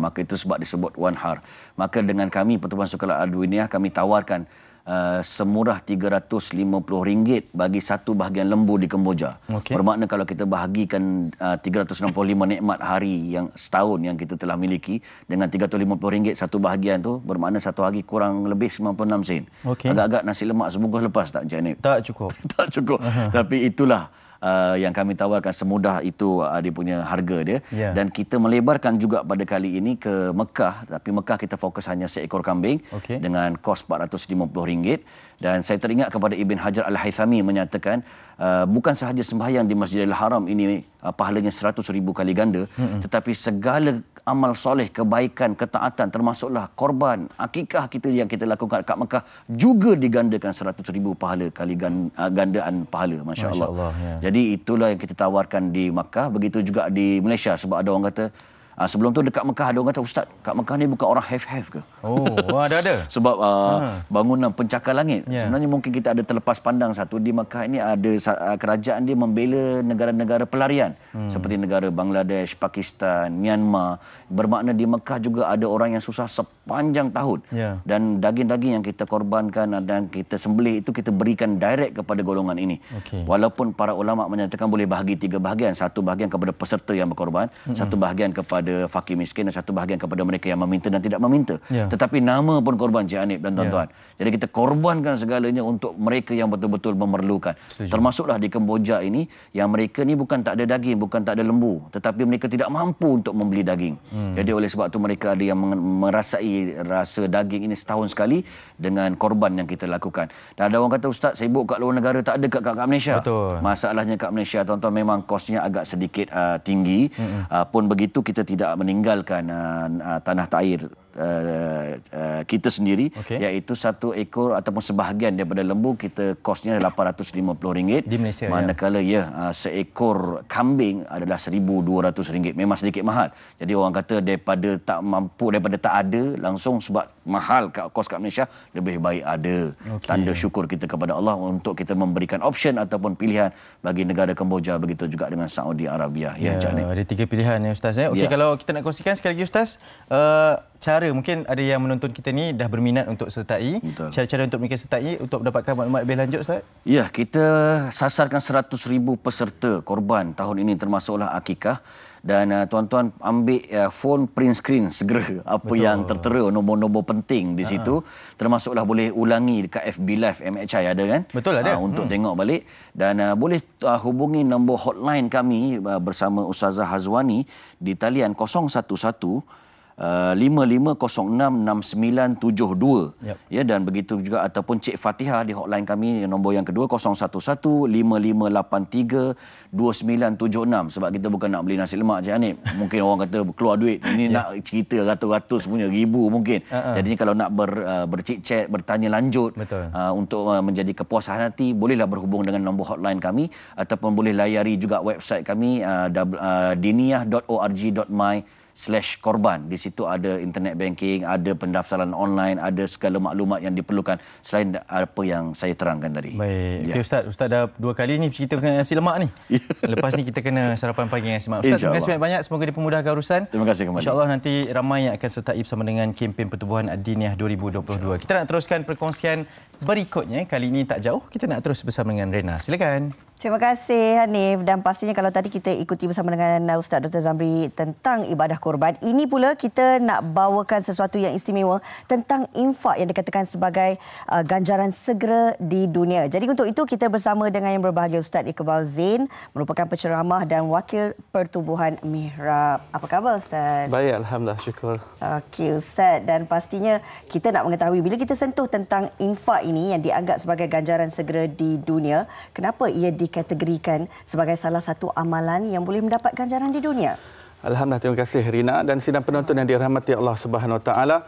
Maka itu sebab disebut wanhar. Maka dengan kami Pertubuhan Sukarelawan Adiniah kami tawarkan semurah RM350 bagi satu bahagian lembu di Kemboja. Bermakna kalau kita bahagikan 365 nikmat hari yang setahun yang kita telah miliki dengan RM350 satu bahagian tu, bermakna satu hari kurang lebih 96 sen. Agak-agak nasi lemak sebungkus lepas tak, Encik Hanif? Tak cukup. Tak cukup. Tapi itulah yang kami tawarkan, semudah itu dia punya harga dia. Dan kita melebarkan juga pada kali ini ke Mekah, tapi Mekah kita fokus hanya seekor kambing dengan kos RM450. Dan saya teringat kepada Ibn Hajar Al-Haythami menyatakan bukan sahaja sembahyang di Masjidil Haram ini pahalanya 100,000 kali ganda, tetapi segala amal soleh, kebaikan, ketaatan, termasuklah korban, akikah kita yang kita lakukan kat Mekah juga digandakan 100,000 pahala kali gandaan pahala. Masya Allah. Jadi itulah yang kita tawarkan di Mekah. Begitu juga di Malaysia, sebab ada orang kata sebelum tu dekat Mekah ada orang kata, Ustaz, kat Mekah ni bukan orang have-have ke? Ada. Sebab bangunan pencakar langit. Sebenarnya mungkin kita ada terlepas pandang satu, di Mekah ini ada kerajaan dia membela negara-negara pelarian seperti negara Bangladesh, Pakistan, Myanmar. Bermakna di Mekah juga ada orang yang susah sepanjang tahun. Dan daging-daging yang kita korbankan dan kita sembelih itu kita berikan direct kepada golongan ini. Walaupun para ulama menyatakan boleh bahagi 3 bahagian. Satu bahagian kepada peserta yang berkorban, satu bahagian kepada fakir miskin dan satu bahagian kepada mereka yang meminta dan tidak meminta. Tetapi nama pun korban, Cik Hanif dan tuan-tuan. Jadi kita korbankan segalanya untuk mereka yang betul-betul memerlukan. Termasuklah di Kemboja ini, yang mereka ni bukan tak ada daging, bukan tak ada lembu, tetapi mereka tidak mampu untuk membeli daging. Jadi oleh sebab itu mereka ada yang merasai rasa daging ini setahun sekali dengan korban yang kita lakukan. Dan ada orang kata, Ustaz, sibuk kat luar negara, tak ada kat Malaysia. Masalahnya kat Malaysia, tuan-tuan, memang kosnya agak sedikit tinggi. Pun begitu kita tidak meninggalkan tanah air kita sendiri, iaitu 1 ekor ataupun sebahagian daripada lembu kita kosnya RM850 di Malaysia. Manakala seekor kambing adalah RM1,200. Memang sedikit mahal. Jadi orang kata daripada tak mampu, daripada tak ada langsung sebab mahal kos kat Malaysia, lebih baik ada. Tanda syukur kita kepada Allah untuk kita memberikan option ataupun pilihan bagi negara Kemboja, begitu juga dengan Saudi Arabia. Ada 3 pilihan ya Ustaz. Okey, kalau kita nak kongsikan sekali lagi Ustaz, cara mungkin ada yang menonton kita ni dah berminat untuk sertai. Cara-cara untuk mereka sertai untuk mendapatkan maklumat lebih lanjut Ustaz? Ya, kita sasarkan 100,000 peserta korban tahun ini termasuklah akikah. Dan tuan-tuan ambil phone, print screen segera apa yang tertera, nombor-nombor penting di situ. Termasuklah boleh ulangi dekat FB Live MHI ada kan? Betul, ada. Untuk tengok balik. Dan boleh hubungi nombor hotline kami bersama Ustazah Hazwani di talian 011-5506-6972. Ya, dan begitu juga ataupun Cik Fatihah di hotline kami nombor yang kedua 011-5583-2976. Sebab kita bukan nak beli nasi lemak je Hanif. Mungkin orang kata keluar duit. Ini nak cerita ratus-ratus punya, ribu mungkin. Jadi kalau nak bercik-chat, bertanya lanjut untuk menjadi kepuasan hati, bolehlah berhubung dengan nombor hotline kami ataupun boleh layari juga website kami diniyah.org.my/korban. Di situ ada internet banking, ada pendaftaran online, ada segala maklumat yang diperlukan selain apa yang saya terangkan tadi. Baik. Okey Ustaz, Ustaz dah 2 kali ni cerita mengenai nasi lemak ni. Lepas ni kita kena sarapan pagi dengan nasi lemak. Ustaz, terima kasih banyak-banyak, semoga dipermudahkan urusan. Terima kasih kembali. InsyaAllah nanti ramai yang akan sertai bersama dengan kempen Pertubuhan Ad-Diniyah 2022. Kita nak teruskan perkongsian berikutnya. Kali ini tak jauh, kita nak terus bersama dengan Rena. Silakan. Terima kasih Hanif, dan pastinya kalau tadi kita ikuti bersama dengan Ustaz Dr. Zamri tentang ibadah korban, ini pula kita nak bawakan sesuatu yang istimewa tentang infak yang dikatakan sebagai ganjaran segera di dunia. Jadi untuk itu kita bersama dengan yang berbahagia Ustaz Iqbal Zain, merupakan penceramah dan wakil Pertubuhan Mihrab. Apa khabar Ustaz? Baik, alhamdulillah, syukur. Okey Ustaz, dan pastinya kita nak mengetahui bila kita sentuh tentang infak ini yang dianggap sebagai ganjaran segera di dunia, kenapa ia dikategorikan sebagai salah satu amalan yang boleh mendapat ganjaran di dunia? Alhamdulillah, terima kasih Rina dan sidang penonton yang dirahmati Allah Subhanahu Wa Taala.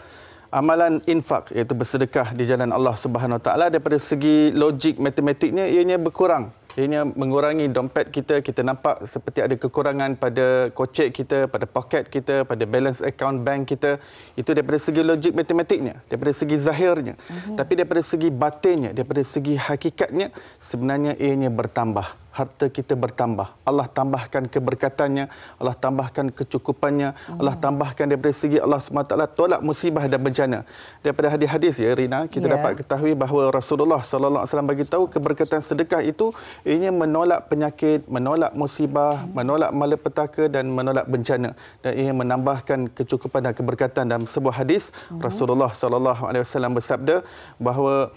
Amalan infak iaitu bersedekah di jalan Allah Subhanahu Wa Taala, daripada segi logik matematiknya ianya berkurang. Ianya mengurangi dompet kita. Kita nampak seperti ada kekurangan pada kocek kita, pada poket kita, pada balance account bank kita. Itu daripada segi logik matematiknya, daripada segi zahirnya. Tapi daripada segi batinnya, daripada segi hakikatnya, sebenarnya ianya bertambah. Harta kita bertambah. Allah tambahkan keberkatannya, Allah tambahkan kecukupannya, Allah tambahkan daripada segi Allah SWT tolak musibah dan bencana. Daripada hadis-hadis ya Rina, kita dapat ketahui bahawa Rasulullah SAW bagi tahu keberkatan sedekah itu ianya menolak penyakit, menolak musibah, menolak malapetaka dan menolak bencana, dan ia menambahkan kecukupan dan keberkatan. Dalam sebuah hadis Rasulullah SAW bersabda bahawa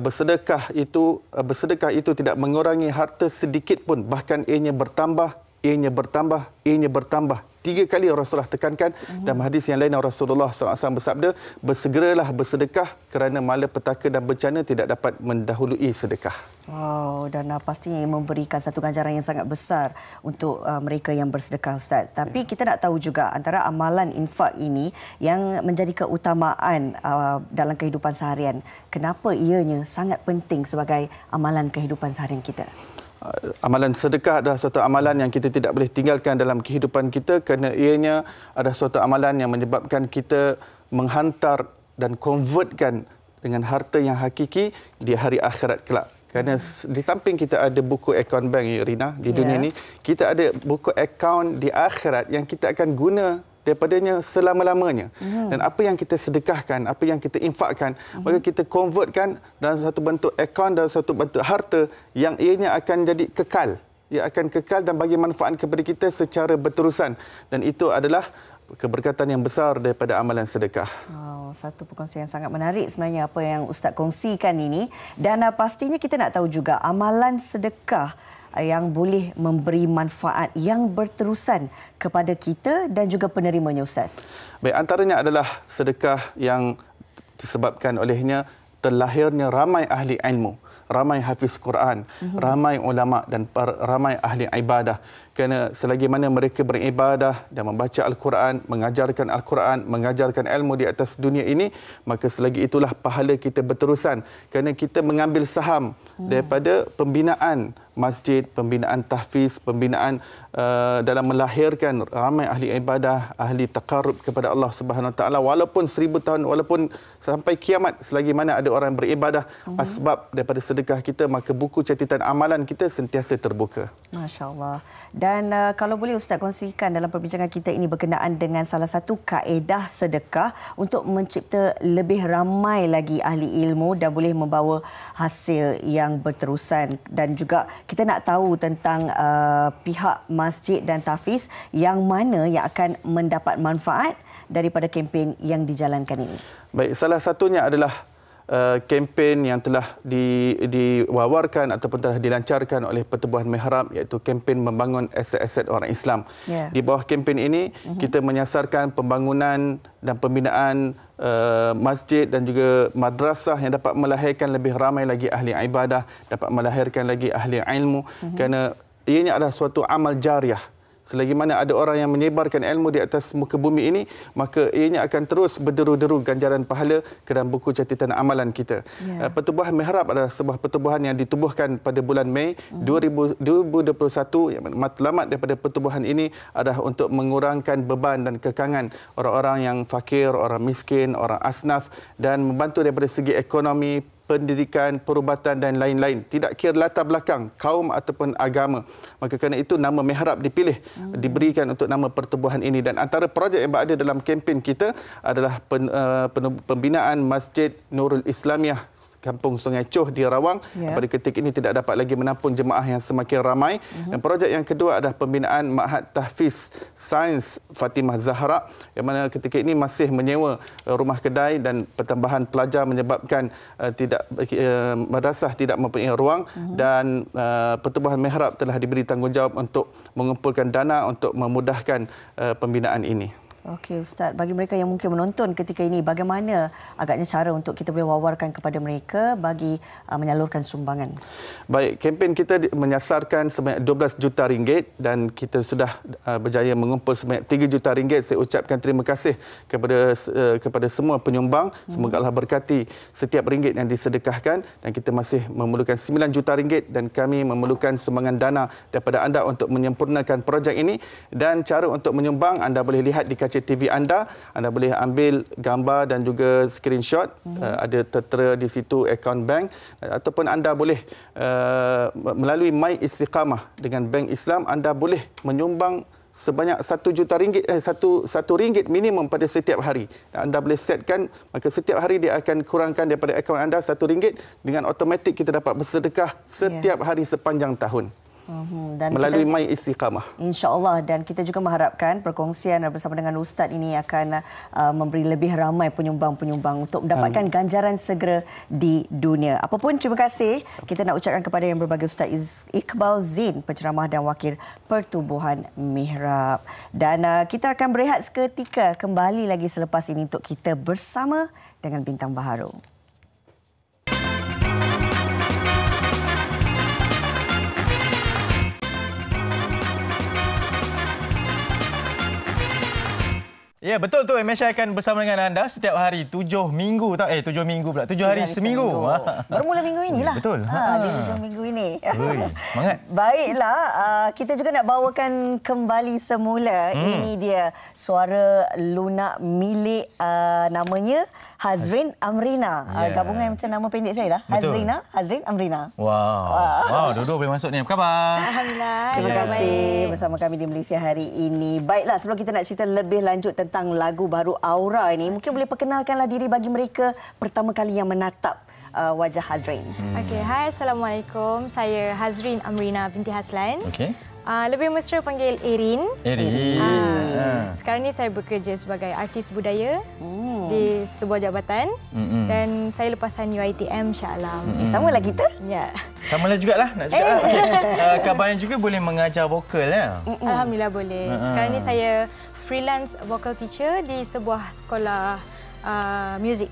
bersedekah itu tidak mengurangi harta sedikit pun, bahkan ianya bertambah, ianya bertambah, ianya bertambah. 3 kali Rasulullah tekankan. Dalam hadis yang lain Rasulullah SAW bersabda, bersegeralah bersedekah kerana malapetaka dan bencana tidak dapat mendahului sedekah. Wow, dan pastinya memberikan satu ganjaran yang sangat besar untuk mereka yang bersedekah Ustaz. Tapi kita nak tahu juga antara amalan infak ini yang menjadi keutamaan dalam kehidupan seharian, kenapa ianya sangat penting sebagai amalan kehidupan seharian kita? Amalan sedekah adalah suatu amalan yang kita tidak boleh tinggalkan dalam kehidupan kita, kerana ianya adalah suatu amalan yang menyebabkan kita menghantar dan convertkan dengan harta yang hakiki di hari akhirat kelak. Kerana di samping kita ada buku akaun bank Rina di dunia ini, kita ada buku akaun di akhirat yang kita akan guna daripadanya selama-lamanya. Dan apa yang kita sedekahkan, apa yang kita infakkan, maka kita convertkan dalam satu bentuk akaun, dalam satu bentuk harta yang ianya akan jadi kekal. Ia akan kekal dan bagi manfaat kepada kita secara berterusan. Dan itu adalah keberkatan yang besar daripada amalan sedekah. Satu perkongsian yang sangat menarik sebenarnya apa yang Ustaz kongsikan ini. Dan pastinya kita nak tahu juga amalan sedekah yang boleh memberi manfaat yang berterusan kepada kita dan juga penerimanya Ustaz. Baik, antaranya adalah sedekah yang disebabkan olehnya terlahirnya ramai ahli ilmu, ramai hafiz Quran, ramai ulama dan ramai ahli ibadah Kerana selagi mana mereka beribadah dan membaca Al-Quran, mengajarkan ilmu di atas dunia ini, maka selagi itulah pahala kita berterusan. Kerana kita mengambil saham daripada pembinaan masjid, pembinaan tahfiz, pembinaan dalam melahirkan ramai ahli ibadah, ahli taqarrub kepada Allah Subhanahu Wa Taala, walaupun 1000 tahun, walaupun sampai kiamat, selagi mana ada orang beribadah, asbab daripada sedekah kita, maka buku catatan amalan kita sentiasa terbuka. Masya-Allah. Dan kalau boleh Ustaz kongsikan dalam perbincangan kita ini berkenaan dengan salah satu kaedah sedekah untuk mencipta lebih ramai lagi ahli ilmu dan boleh membawa hasil yang berterusan, dan juga kita nak tahu tentang pihak masjid dan tahfiz yang mana yang akan mendapat manfaat daripada kempen yang dijalankan ini. Baik, salah satunya adalah kempen yang telah diwawarkan ataupun telah dilancarkan oleh Pertubuhan Mihrab, iaitu kempen membangun aset-aset orang Islam. Di bawah kempen ini kita menyasarkan pembangunan dan pembinaan masjid dan juga madrasah yang dapat melahirkan lebih ramai lagi ahli ibadah, dapat melahirkan lagi ahli ilmu, kerana ianya adalah suatu amal jariah. Selagi mana ada orang yang menyebarkan ilmu di atas muka bumi ini, maka ianya akan terus berderu-deru ganjaran pahala ke dalam buku catatan amalan kita. Pertubuhan Mihrab adalah sebuah pertubuhan yang ditubuhkan pada bulan Mei 2021. Yang matlamat daripada pertubuhan ini adalah untuk mengurangkan beban dan kekangan orang-orang yang fakir, orang miskin, orang asnaf, dan membantu daripada segi ekonomi, pendidikan, perubatan dan lain-lain. Tidak kira latar belakang, kaum ataupun agama. Maka kerana itu nama Mihrab dipilih, diberikan untuk nama pertubuhan ini. Dan antara projek yang berada dalam kempen kita adalah pembinaan Masjid Nurul Islamiah Kampung Sungai Coh di Rawang. Pada ketika ini tidak dapat lagi menampung jemaah yang semakin ramai. Dan projek yang kedua adalah pembinaan Ma'had Tahfiz Sains Fatimah Zahra, yang mana ketika ini masih menyewa rumah kedai, dan pertambahan pelajar menyebabkan madrasah tidak mempunyai ruang, dan Pertubuhan Mihrab telah diberi tanggungjawab untuk mengumpulkan dana untuk memudahkan pembinaan ini. Okey Ustaz, bagi mereka yang mungkin menonton ketika ini, bagaimana agaknya cara untuk kita boleh wawarkan kepada mereka bagi menyalurkan sumbangan? Baik, kempen kita menyasarkan sebanyak 12 juta ringgit dan kita sudah berjaya mengumpul sebanyak 3 juta ringgit. Saya ucapkan terima kasih kepada semua penyumbang. Semoga Allah berkati setiap ringgit yang disedekahkan, dan kita masih memerlukan 9 juta ringgit, dan kami memerlukan sumbangan dana daripada anda untuk menyempurnakan projek ini. Dan cara untuk menyumbang anda boleh lihat di kaca TV anda boleh ambil gambar dan juga screenshot, ada tertera di situ akaun bank, ataupun anda boleh melalui My Istiqamah dengan Bank Islam, anda boleh menyumbang sebanyak 1 juta ringgit, satu ringgit minimum pada setiap hari. Anda boleh setkan, maka setiap hari dia akan kurangkan daripada akaun anda 1 ringgit, dengan automatik kita dapat bersedekah setiap hari sepanjang tahun. Dan melalui My Istiqamah. InsyaAllah, dan kita juga mengharapkan perkongsian bersama dengan Ustaz ini akan memberi lebih ramai penyumbang-penyumbang untuk mendapatkan ganjaran segera di dunia. Apapun, terima kasih kita nak ucapkan kepada yang berbahagia Ustaz Iqbal Zain, penceramah dan wakil Pertubuhan Mihrab. Dan kita akan berehat seketika, kembali lagi selepas ini untuk kita bersama dengan Bintang Baharu. Ya, betul tu. Mesha akan bersama dengan anda setiap hari 7 minggu. 7 minggu pula. 7 hari seminggu. Bermula minggu inilah. Betul. Di hujung minggu ini. Semangat. Baiklah, kita juga nak bawakan kembali semula. Ini dia suara lunak milik namanya Hazrin Amrina. Gabungan macam nama pendek saya lah. Hazrin Amrina. Wow, dua-dua boleh masuk ni. Apa khabar? Alhamdulillah. Terima kasih bersama kami di Malaysia hari ini. Baiklah, sebelum kita nak cerita lebih lanjut tentang lagu baru Aura ini, mungkin boleh perkenalkanlah diri bagi mereka pertama kali yang menatap wajah Hazrin. Okey, hai, Assalamualaikum. Saya Hazrin Amrina binti Haslan. Okey. Lebih mesra panggil Erin. Sekarang ni saya bekerja sebagai artis budaya di sebuah jabatan dan saya lepasan UiTM Shah Alam. Samalah kita? Ya. Samalah jugalah, nak juga. Kabarnya juga boleh mengajar vokal ya? Alhamdulillah boleh. Sekarang ni saya freelance vocal teacher di sebuah sekolah muzik.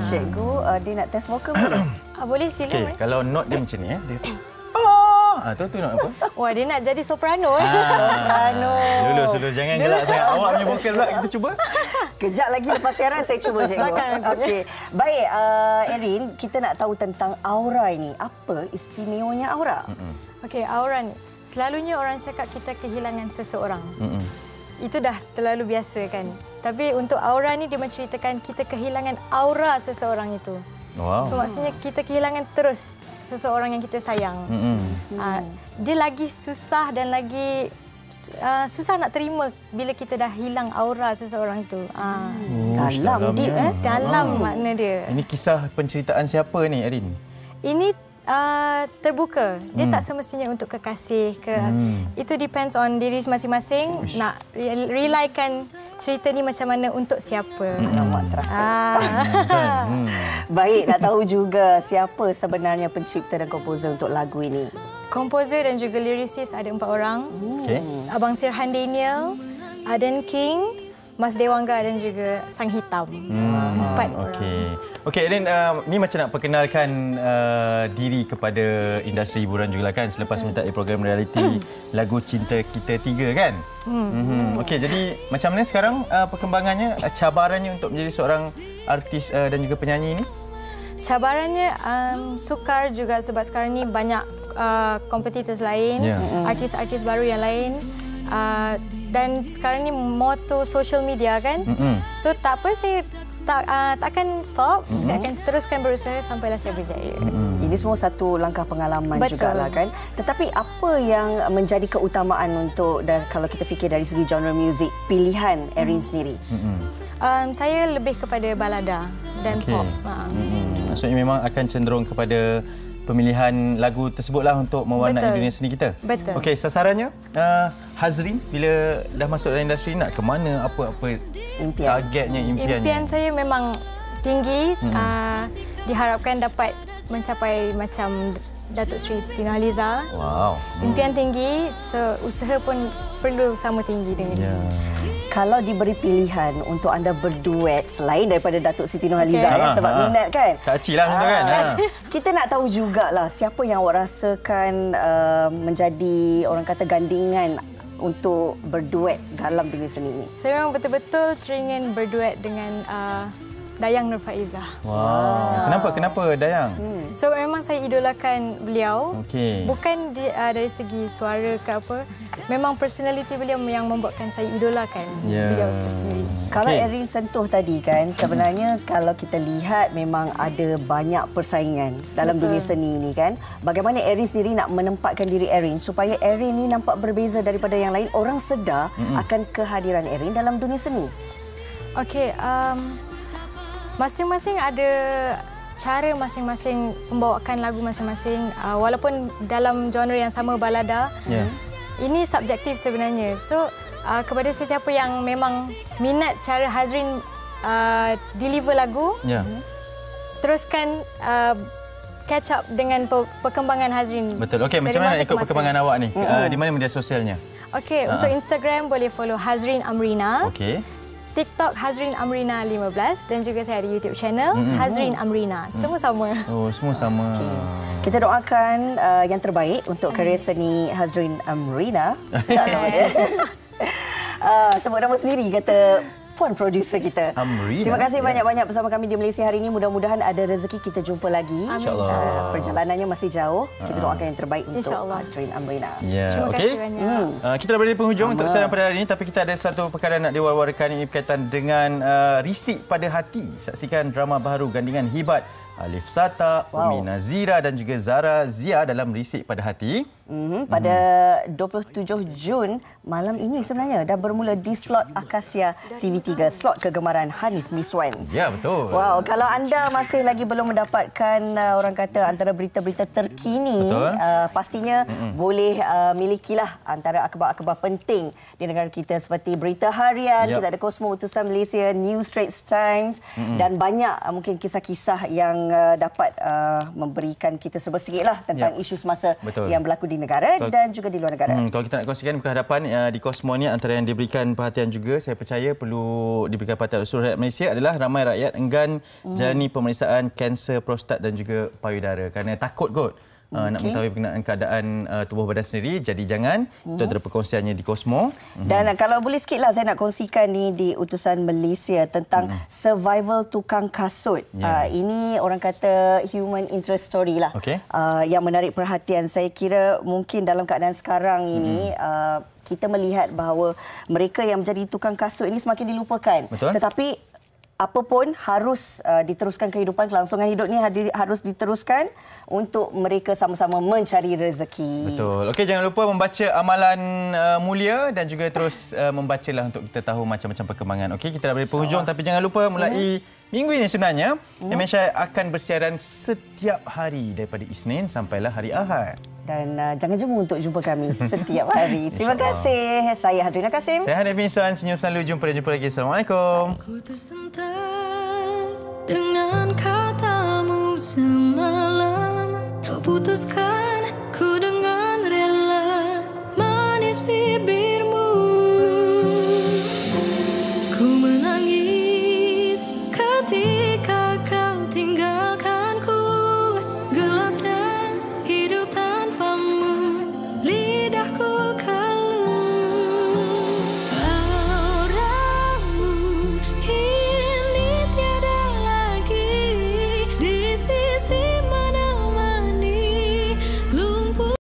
Cikgu, dia nak test vokal boleh? Boleh, silakan. Kalau note dia macam ni. Dia Tu nak apa? Wah, dia nak jadi soprano. Soprano. Lulus. Jangan gelak sangat. Awak punya vokal pula. Kita cuba. Kejap lagi lepas siaran saya cuba, cikgu. Okey. Baik, Erin, kita nak tahu tentang aura ini. Apa istimewanya aura? Okey, aura ni. Selalunya orang cakap kita kehilangan seseorang. Itu dah terlalu biasa kan. Tapi untuk aura ni dia menceritakan kita kehilangan aura seseorang itu. Wow. So maksudnya kita kehilangan terus seseorang yang kita sayang. Dia lagi susah dan lagi susah nak terima bila kita dah hilang aura seseorang itu. Dalam deep Dalam makna dia. Ini kisah penceritaan siapa ni, Erin? Ini terbuka. Dia tak semestinya untuk kekasih ke. Itu depends on diri masing-masing nak relaikan cerita ni macam mana untuk siapa. Alamak, terasa. Baik, nak tahu juga siapa sebenarnya pencipta dan komposer untuk lagu ini. Komposer dan juga lyricist ada 4 orang. Abang Sirhan Daniel, Aden King, Mas Dewangga dan juga Sang Hitam. 4 orang. Okey, Erin, ni macam nak perkenalkan diri kepada industri hiburan juga kan selepas menyertai program realiti Lagu Cinta Kita Tiga kan? Okey, jadi macam mana sekarang perkembangannya, cabarannya untuk menjadi seorang artis dan juga penyanyi ini? Cabarannya sukar juga sebab sekarang ni banyak kompetitors lain, artis-artis baru yang lain. Dan sekarang ni moto social media kan. So tak apa, saya takkan stop. Saya akan teruskan berusaha sampailah saya berjaya. Ini semua satu langkah pengalaman jugalah kan. Tetapi apa yang menjadi keutamaan untuk, dan kalau kita fikir dari segi genre muzik, pilihan Erin sendiri? Saya lebih kepada balada dan pop. Maksudnya memang akan cenderung kepada pemilihan lagu tersebutlah untuk mewarnai dunia seni kita. Betul. Okey, sasarannya Hazrin bila dah masuk dalam industri nak ke mana, apa targetnya, impiannya? Impian saya memang tinggi. Diharapkan dapat mencapai macam Datuk Seri Siti Nurhaliza. Wow. Impian tinggi, so usaha pun perlu sama tinggi dengan dia. Kalau diberi pilihan untuk anda berduet selain daripada Datuk Siti Nurhaliza sebab minat kan? Kak Cik lah macam tu kan? Kita nak tahu jugalah siapa yang awak rasakan menjadi orang kata gandingan untuk berduet dalam dunia seni ini. Saya memang betul-betul teringin berduet dengan Dayang Nurfaizah. Wow. Kenapa Dayang? So memang saya idolakan beliau. Bukan dari segi suara ke apa. Memang personality beliau yang membuatkan saya idolakan beliau tersendiri. Kalau Erin sentuh tadi kan, sebenarnya kalau kita lihat memang ada banyak persaingan dalam dunia seni ini kan. Bagaimana Erin sendiri nak menempatkan diri Erin supaya Erin ni nampak berbeza daripada yang lain, orang sedar akan kehadiran Erin dalam dunia seni? Okey, masing-masing ada cara masing-masing membawakan lagu masing-masing. Walaupun dalam genre yang sama, balada, ini subjektif sebenarnya. So, kepada sesiapa yang memang minat cara Hazrin deliver lagu, teruskan catch up dengan perkembangan Hazrin. Betul. Okey, macam mana ikut perkembangan awak ni? Di mana media sosialnya? Okey, untuk Instagram boleh follow Hazrin Amrina. Okey. TikTok Hazrin Amrina 15 dan juga saya ada YouTube channel Hazrin Amrina. Semua sama. Oh, semua sama. Kita doakan yang terbaik untuk karya seni Hazrin Amrina. Sebut nama sendiri kata puan produser kita. Amrina. Terima kasih banyak-banyak bersama kami di Malaysia hari ini. Mudah-mudahan ada rezeki kita jumpa lagi. InsyaAllah. Perjalanannya masih jauh. Kita doakan yang terbaik untuk Hazrin Amrina. Terima kasih banyak. Kita dah berada di penghujung untuk siaran pada hari ini. Tapi kita ada satu perkara nak diwar-warkan ini berkaitan dengan Risik Pada Hati. Saksikan drama baru gandingan Hibat, Alif Sata, Umi Nazira dan juga Zara Zia dalam Risik Pada Hati. Pada 27 Jun malam ini sebenarnya dah bermula di slot Akasia TV3, slot kegemaran Hanif Miswan. Ya, betul. Wow, kalau anda masih lagi belum mendapatkan orang kata antara berita-berita terkini, pastinya boleh milikilah antara akhbar-akhbar penting di negara kita seperti Berita Harian, kita ada Cosmo Utusan Malaysia, New Straits Times dan banyak mungkin kisah-kisah yang dapat memberikan kita serba sedikitlah tentang isu semasa yang berlaku di negara dan juga di luar negara. Kalau kita nak kongsikan kehadapan di Cosmo ni, antara yang diberikan perhatian juga, saya percaya perlu diberikan perhatian oleh seluruh rakyat Malaysia adalah ramai rakyat enggan jalani pemeriksaan kanser prostat dan juga payudara kerana takut kot nak mengetahui berkenaan keadaan tubuh badan sendiri. Jadi jangan, itu adalah perkongsiannya di Cosmo. Dan kalau boleh sikitlah saya nak kongsikan ni di utusan Malaysia tentang survival tukang kasut. Ini orang kata human interest story lah. Yang menarik perhatian. Saya kira mungkin dalam keadaan sekarang ini kita melihat bahawa mereka yang menjadi tukang kasut ini semakin dilupakan. Betul. Tetapi apa pun harus diteruskan kehidupan, kelangsungan hidup ni harus diteruskan untuk mereka sama-sama mencari rezeki. Betul. Okey, jangan lupa membaca amalan mulia dan juga terus membacalah untuk kita tahu macam-macam perkembangan. Okey, kita dah beri penghujung tapi jangan lupa mulai minggu ini sebenarnya MSI akan bersiaran setiap hari daripada Isnin sampailah hari Ahad. Dan jangan jemu untuk jumpa kami setiap hari. Terima kasih. Saya Hadrina Kasim. Saya Hanif Insan. Senyum selalu. Jumpa lagi. Assalamualaikum. Aku tersentak dengan katamu semalam. Kau putuskan